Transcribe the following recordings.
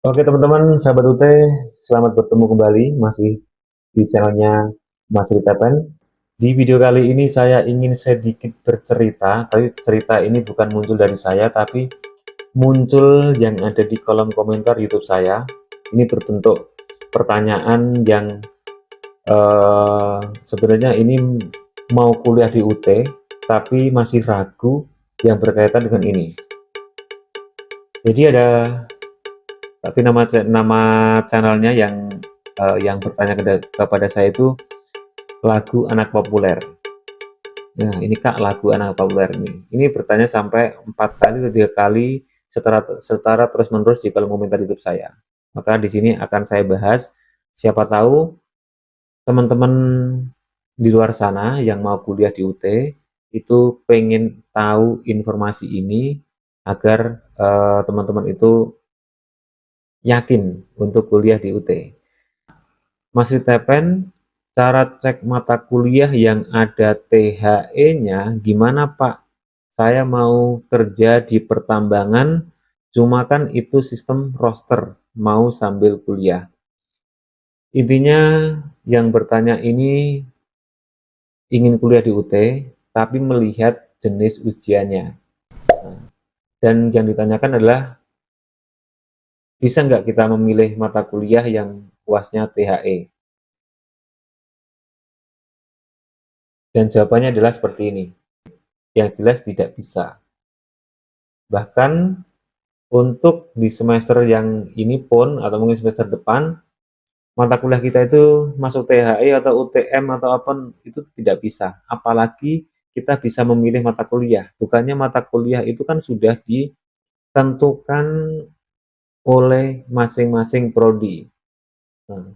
Oke teman-teman, sahabat UT, selamat bertemu kembali masih di channelnya Mas Ritepen. Di video kali ini saya ingin sedikit bercerita, tapi cerita ini bukan muncul dari saya, tapi muncul yang ada di kolom komentar YouTube saya. Ini berbentuk pertanyaan yang sebenarnya ini mau kuliah di UT, tapi masih ragu yang berkaitan dengan ini. Jadi ada tapi nama channelnya yang bertanya kepada saya itu lagu anak populer. Nah, ini Kak, lagu anak populer ini bertanya sampai 4 kali atau 3 kali setara terus-menerus di kolom komentar YouTube saya. Maka di sini akan saya bahas, siapa tahu teman-teman di luar sana yang mau kuliah di UT itu pengen tahu informasi ini agar teman-teman itu yakin untuk kuliah di UT. Masih Tepen, cara cek mata kuliah yang ada THE-nya gimana Pak? Saya mau kerja di pertambangan, cuma kan itu sistem roster, mau sambil kuliah. Intinya yang bertanya ini ingin kuliah di UT, tapi melihat jenis ujiannya. Dan yang ditanyakan adalah, bisa nggak kita memilih mata kuliah yang UAS-nya THE? Dan jawabannya adalah seperti ini. Yang jelas tidak bisa. Bahkan untuk di semester yang ini pun atau mungkin semester depan mata kuliah kita itu masuk THE atau UTM atau apa itu tidak bisa. Apalagi kita bisa memilih mata kuliah. Bukannya mata kuliah itu kan sudah ditentukan oleh masing-masing prodi. Nah,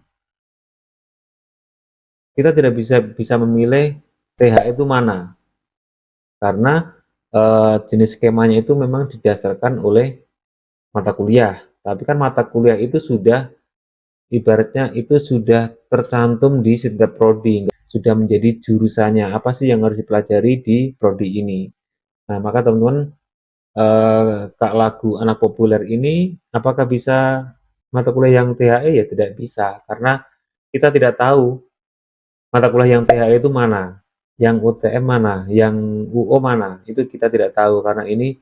kita tidak bisa memilih THE itu mana karena jenis skemanya itu memang didasarkan oleh mata kuliah. Tapi kan mata kuliah itu sudah ibaratnya itu sudah tercantum di setiap prodi, sudah menjadi jurusannya apa sih yang harus dipelajari di prodi ini. Nah, maka teman-teman, Kak, lagu anak populer ini apakah bisa mata kuliah yang THE? Ya tidak bisa, karena kita tidak tahu mata kuliah yang THE itu mana, yang UTM mana, yang UO mana, itu kita tidak tahu karena ini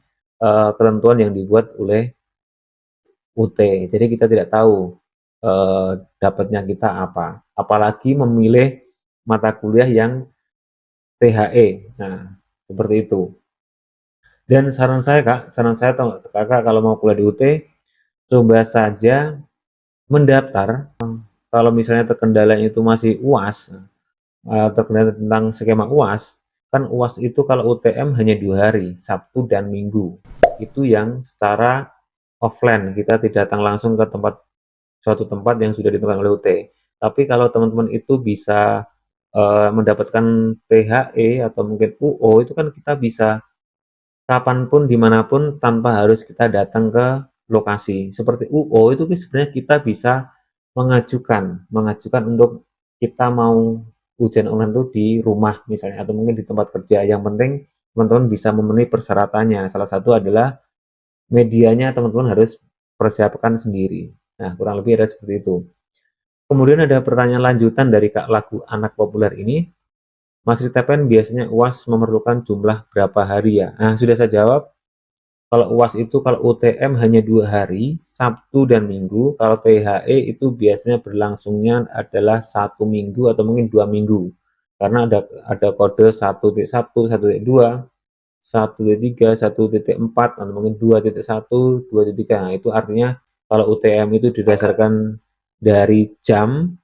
ketentuan yang dibuat oleh UT. Jadi kita tidak tahu dapatnya kita apa. Apalagi memilih mata kuliah yang THE. Nah, seperti itu. Dan saran saya Kak, saran saya Kakak kalau mau kuliah di UT, coba saja mendaftar. Kalau misalnya terkendalanya itu masih UAS, terkendala tentang skema UAS, kan UAS itu kalau UTM hanya 2 hari, Sabtu dan Minggu. Itu yang secara offline, kita tidak datang langsung ke suatu tempat yang sudah ditentukan oleh UT. Tapi kalau teman-teman itu bisa mendapatkan THE atau mungkin UO, itu kan kita bisa kapanpun dimanapun tanpa harus kita datang ke lokasi. Seperti UO itu sebenarnya kita bisa mengajukan untuk kita mau ujian online itu di rumah misalnya atau mungkin di tempat kerja. Yang penting teman-teman bisa memenuhi persyaratannya. Salah satu adalah medianya teman-teman harus persiapkan sendiri. Nah, kurang lebih ada seperti itu. Kemudian ada pertanyaan lanjutan dari Kak lagu anak populer ini. Mas Ritepen biasanya UAS memerlukan jumlah berapa hari ya? Nah, sudah saya jawab. Kalau UAS itu kalau UTM hanya 2 hari, Sabtu dan Minggu. Kalau THE itu biasanya berlangsungnya adalah 1 minggu atau mungkin 2 minggu. Karena ada kode 1.1, 1.2, 1.3, 1.4, atau mungkin 2.1, 2.3. Nah, itu artinya kalau UTM itu didasarkan dari jam,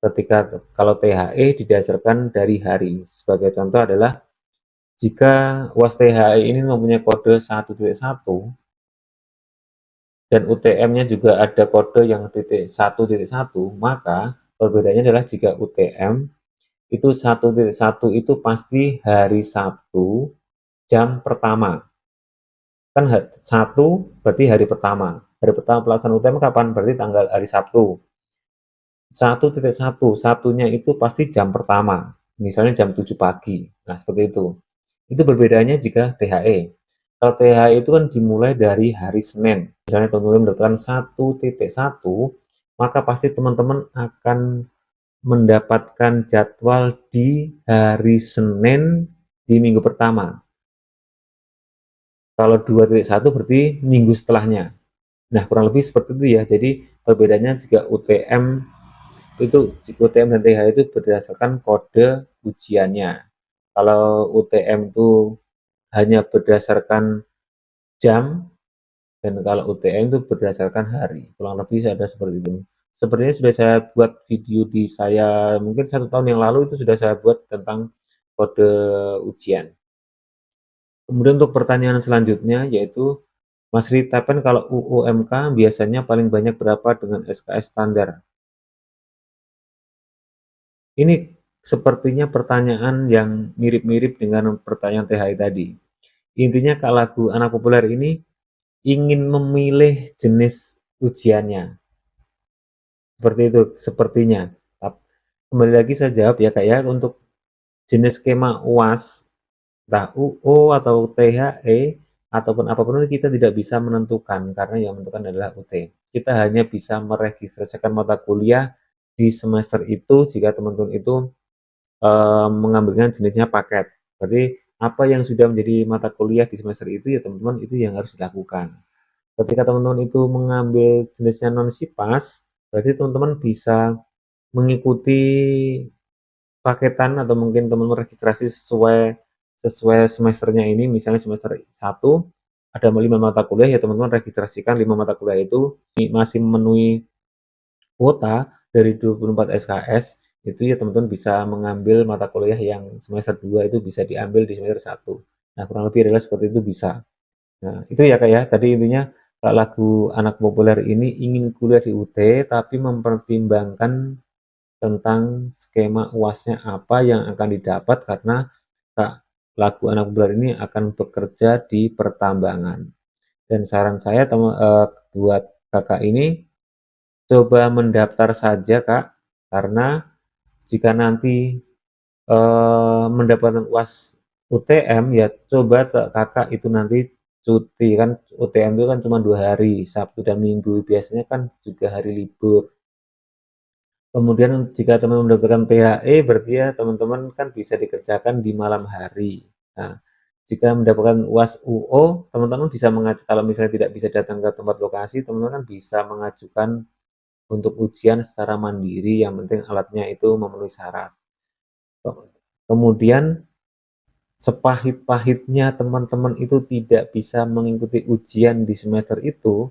ketika kalau THE didasarkan dari hari. Sebagai contoh adalah jika UAS THE ini mempunyai kode 1.1 dan UTM-nya juga ada kode yang titik 1.1, maka perbedaannya adalah jika UTM itu 1.1 itu pasti hari Sabtu jam pertama. Kan 1 berarti hari pertama. Hari pertama pelaksanaan UTM kapan? Berarti tanggal hari Sabtu. 1.1, satunya itu pasti jam pertama. Misalnya jam 7 pagi. Nah, seperti itu. Itu berbedanya jika THE. Kalau THE itu kan dimulai dari hari Senin. Misalnya teman-teman mendapatkan 1.1, maka pasti teman-teman akan mendapatkan jadwal di hari Senin di minggu pertama. Kalau 2.1 berarti minggu setelahnya. Nah, kurang lebih seperti itu ya. Jadi perbedaannya jika UTM dan TH itu berdasarkan kode ujiannya. Kalau UTM itu hanya berdasarkan jam, dan kalau UTM itu berdasarkan hari. Kurang lebih ada seperti itu. Sebenarnya sudah saya buat video di saya mungkin 1 tahun yang lalu, itu sudah saya buat tentang kode ujian. Kemudian untuk pertanyaan selanjutnya yaitu, Mas Ritapen, kalau UUMK biasanya paling banyak berapa dengan SKS standar? Ini sepertinya pertanyaan yang mirip-mirip dengan pertanyaan THI tadi. Intinya Kak Lagu anak populer ini ingin memilih jenis ujiannya. Seperti itu sepertinya. Kembali lagi saya jawab ya Kak ya, untuk jenis skema UAS, entah UO atau THE ataupun apapun itu kita tidak bisa menentukan, karena yang menentukan adalah UT. Kita hanya bisa meregistrasikan mata kuliah di semester itu jika teman-teman itu mengambilnya jenisnya paket. Berarti apa yang sudah menjadi mata kuliah di semester itu ya teman-teman itu yang harus dilakukan. Ketika teman-teman itu mengambil jenisnya non SIPAS, berarti teman-teman bisa mengikuti paketan atau mungkin teman-teman registrasi sesuai semesternya ini. Misalnya semester 1 ada 5 mata kuliah, ya teman-teman registrasikan 5 mata kuliah itu masih memenuhi kuota dari 24 SKS, itu ya teman-teman bisa mengambil mata kuliah yang semester 2 itu bisa diambil di semester 1. Nah, kurang lebih adalah seperti itu bisa. Nah, itu ya Kak ya, tadi intinya Kak Lagu anak populer ini ingin kuliah di UT tapi mempertimbangkan tentang skema UASnya apa yang akan didapat, karena Kak Lagu anak populer ini akan bekerja di pertambangan. Dan saran saya buat kakak ini, coba mendaftar saja Kak, karena jika nanti mendapatkan UAS UTM ya coba kakak itu nanti cuti, kan UTM itu kan cuma 2 hari, Sabtu dan Minggu, biasanya kan juga hari libur. Kemudian jika teman mendapatkan THE berarti ya teman-teman kan bisa dikerjakan di malam hari. Nah, jika mendapatkan UAS UO, teman-teman bisa mengajukan, kalau misalnya tidak bisa datang ke tempat lokasi, teman-teman kan bisa mengajukan untuk ujian secara mandiri, yang penting alatnya itu memenuhi syarat. Kemudian sepahit-pahitnya teman-teman itu tidak bisa mengikuti ujian di semester itu,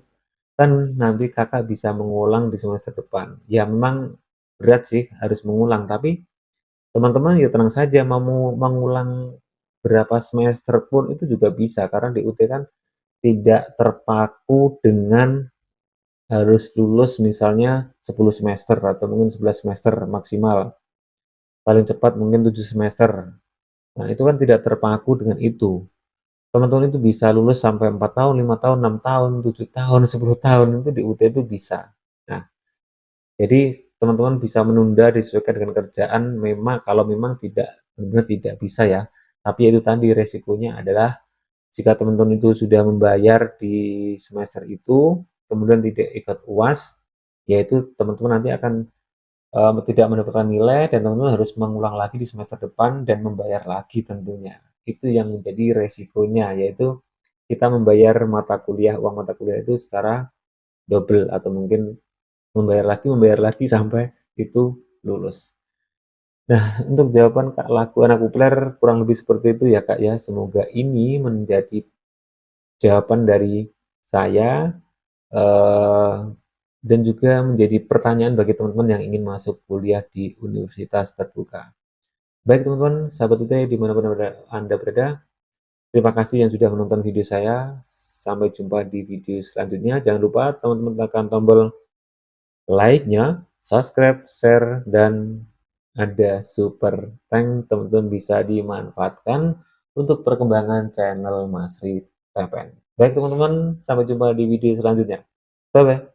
kan nanti kakak bisa mengulang di semester depan. Ya memang berat sih harus mengulang, tapi teman-teman ya tenang saja, mau mengulang berapa semester pun itu juga bisa, karena di UT kan tidak terpaku dengan harus lulus misalnya 10 semester atau mungkin 11 semester maksimal. Paling cepat mungkin 7 semester. Nah, itu kan tidak terpaku dengan itu. Teman-teman itu bisa lulus sampai 4 tahun, 5 tahun, 6 tahun, 7 tahun, 10 tahun, itu di UT itu bisa. Nah, jadi teman-teman bisa menunda disesuaikan dengan kerjaan, memang kalau memang benar-benar tidak bisa ya. Tapi itu tadi resikonya adalah jika teman-teman itu sudah membayar di semester itu, kemudian tidak ikut UAS, yaitu teman-teman nanti akan tidak mendapatkan nilai, dan teman-teman harus mengulang lagi di semester depan dan membayar lagi tentunya. Itu yang menjadi resikonya, yaitu kita membayar uang mata kuliah itu secara double, atau mungkin membayar lagi sampai itu lulus. Nah, untuk jawaban Kak Lagu anak populer kurang lebih seperti itu ya Kak ya. Semoga ini menjadi jawaban dari saya, eh, dan juga menjadi pertanyaan bagi teman-teman yang ingin masuk kuliah di universitas terbuka. Baik teman-teman, sahabat UT dimanapun Anda berada, terima kasih yang sudah menonton video saya. Sampai jumpa di video selanjutnya. Jangan lupa teman-teman tekan tombol like-nya, subscribe, share, dan ada super thank, teman-teman bisa dimanfaatkan untuk perkembangan channel Mas Ri Tepen. Baik teman-teman, sampai jumpa di video selanjutnya. Bye-bye.